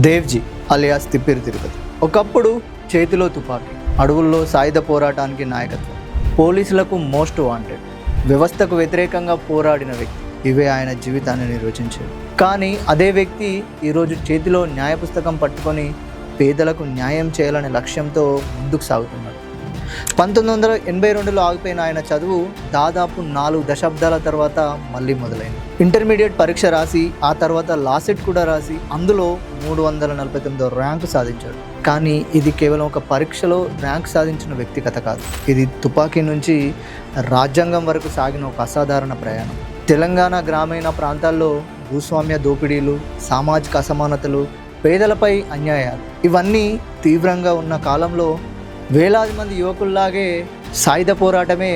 Devji alias Tippiri Tirupati ఒకప్పుడు చేతిలో తుపాకీ, అడవుల్లో సాయుధ పోరాటానికి నాయకత్వం, పోలీసులకు మోస్ట్ వాంటెడ్, వ్యవస్థకు వ్యతిరేకంగా పోరాడిన వ్యక్తి. ఇవే ఆయన జీవితాన్ని నిర్వచించాడు. కానీ అదే వ్యక్తి ఈరోజు చేతిలో న్యాయ పుస్తకం పట్టుకొని పేదలకు న్యాయం చేయాలనే లక్ష్యంతో ముందుకు సాగుతున్నాడు. 1982లో ఆగిపోయిన ఆయన చదువు దాదాపు 4 దశాబ్దాల తర్వాత మళ్ళీ మొదలైంది. ఇంటర్మీడియట్ పరీక్ష రాసి ఆ తర్వాత లాసెట్ కూడా రాసి అందులో 349వ ర్యాంకు సాధించాడు. కానీ ఇది కేవలం ఒక పరీక్షలో ర్యాంక్ సాధించిన వ్యక్తి కథ కాదు. ఇది తుపాకీ నుంచి రాజ్యాంగం వరకు సాగిన ఒక అసాధారణ ప్రయాణం. తెలంగాణ గ్రామీణ ప్రాంతాల్లో భూస్వామ్య దోపిడీలు, సామాజిక అసమానతలు, పేదలపై అన్యాయాలు ఇవన్నీ తీవ్రంగా ఉన్న కాలంలో వేలాది మంది యువకుల్లాగే సాయుధ పోరాటమే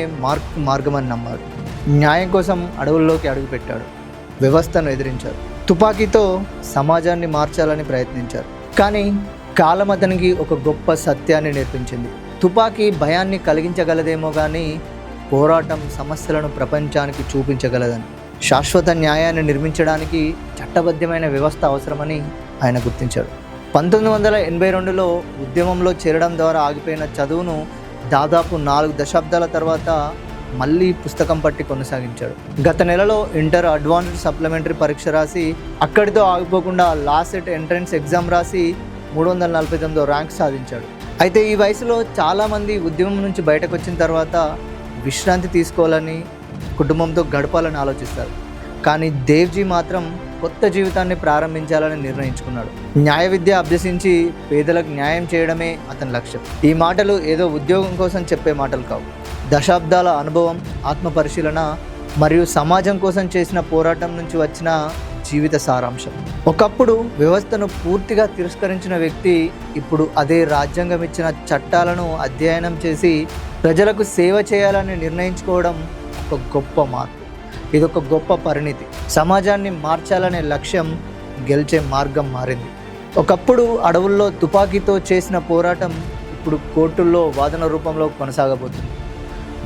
మార్గమని నమ్మాడు. న్యాయం కోసం అడవుల్లోకి అడుగుపెట్టాడు. వ్యవస్థను ఎదిరించారు. తుపాకీతో సమాజాన్ని మార్చాలని ప్రయత్నించారు. కానీ కాలం అతనికి ఒక గొప్ప సత్యాన్ని నేర్పించింది. తుపాకీ భయాన్ని కలిగించగలదేమో కానీ పోరాటం సమస్యలను ప్రపంచానికి చూపించగలదని. శాశ్వత న్యాయాన్ని నిర్మించడానికి చట్టబద్ధమైన వ్యవస్థ అవసరమని ఆయన గుర్తించాడు. 1982లో ఉద్యమంలో చేరడం ద్వారా ఆగిపోయిన చదువును దాదాపు 4 దశాబ్దాల తర్వాత మళ్ళీ పుస్తకం పట్టి కొనసాగించాడు. గత నెలలో ఇంటర్ అడ్వాన్స్డ్ సప్లిమెంటరీ పరీక్ష రాసి అక్కడితో ఆగిపోకుండా లాసెట్ ఎంట్రన్స్ ఎగ్జామ్ రాసి 349వ ర్యాంక్ సాధించాడు. అయితే ఈ వయసులో చాలామంది ఉద్యమం నుంచి బయటకు వచ్చిన తర్వాత విశ్రాంతి తీసుకోవాలని, కుటుంబంతో గడపాలని ఆలోచిస్తారు. కానీ దేవ్జీ మాత్రం కొత్త జీవితాన్ని ప్రారంభించాలని నిర్ణయించుకున్నాడు. న్యాయ విద్య అభ్యసించి పేదలకు న్యాయం చేయడమే అతని లక్ష్యం. ఈ మాటలు ఏదో ఉద్యోగం కోసం చెప్పే మాటలు కావు. దశాబ్దాల అనుభవం, ఆత్మపరిశీలన మరియు సమాజం కోసం చేసిన పోరాటం నుంచి వచ్చిన జీవిత సారాంశం. ఒకప్పుడు వ్యవస్థను పూర్తిగా తిరస్కరించిన వ్యక్తి ఇప్పుడు అదే రాజ్యాంగం ఇచ్చిన చట్టాలను అధ్యయనం చేసి ప్రజలకు సేవ చేయాలని నిర్ణయించుకోవడం ఒక గొప్ప మార్పు. ఇదొక గొప్ప పరిణితి. సమాజాన్ని మార్చాలనే లక్ష్యం గెలిచే మార్గం మారింది. ఒకప్పుడు అడవుల్లో తుపాకీతో చేసిన పోరాటం ఇప్పుడు కోర్టుల్లో వాదన రూపంలో కొనసాగబోతుంది.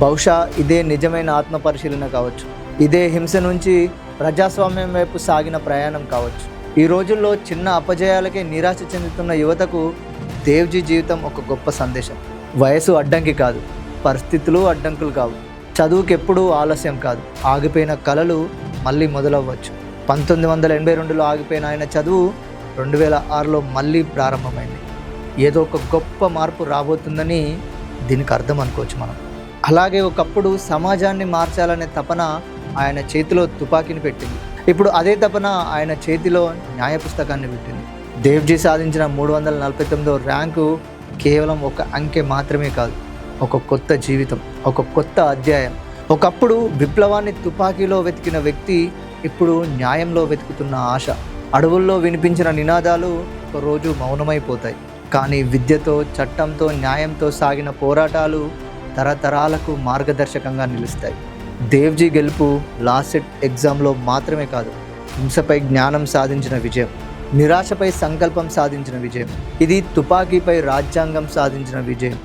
బహుశా ఇదే నిజమైన ఆత్మపరిశీలన కావచ్చు. ఇదే హింస నుంచి ప్రజాస్వామ్యం వైపు సాగిన ప్రయాణం కావచ్చు. ఈ రోజుల్లో చిన్న అపజయాలకే నిరాశ చెందుతున్న యువతకు దేవ్జీ జీవితం ఒక గొప్ప సందేశం. వయసు అడ్డంకి కాదు, పరిస్థితులు అడ్డంకులు కావు. చదువుకి ఎప్పుడూ ఆలస్యం కాదు. ఆగిపోయిన కలలు మళ్ళీ మొదలవ్వచ్చు. 1982లో ఆగిపోయిన ఆయన చదువు 2006లో మళ్ళీ ప్రారంభమైంది. ఏదో ఒక గొప్ప మార్పు రాబోతుందని దీనికి అర్థం అనుకోవచ్చు మనం. అలాగే ఒకప్పుడు సమాజాన్ని మార్చాలనే తపన ఆయన చేతిలో తుపాకీని పెట్టింది. ఇప్పుడు అదే తపన ఆయన చేతిలో న్యాయ పుస్తకాన్ని పెట్టింది. దేవ్జీ సాధించిన 349వ ర్యాంకు కేవలం ఒక అంకె మాత్రమే కాదు, ఒక కొత్త జీవితం, ఒక కొత్త అధ్యాయం. ఒకప్పుడు విప్లవాన్ని తుపాకీలో వెతికిన వ్యక్తి ఇప్పుడు న్యాయంలో వెతుకుతున్న ఆశ. అడవుల్లో వినిపించిన నినాదాలు ఒకరోజు మౌనమైపోతాయి. కానీ విద్యతో, చట్టంతో, న్యాయంతో సాగిన పోరాటాలు తరతరాలకు మార్గదర్శకంగా నిలుస్తాయి. దేవ్జీ గెలుపు లాసెట్ ఎగ్జామ్లో మాత్రమే కాదు, హింసపై జ్ఞానం సాధించిన విజయం, నిరాశపై సంకల్పం సాధించిన విజయం. ఇది తుపాకీపై రాజ్యాంగం సాధించిన విజయం.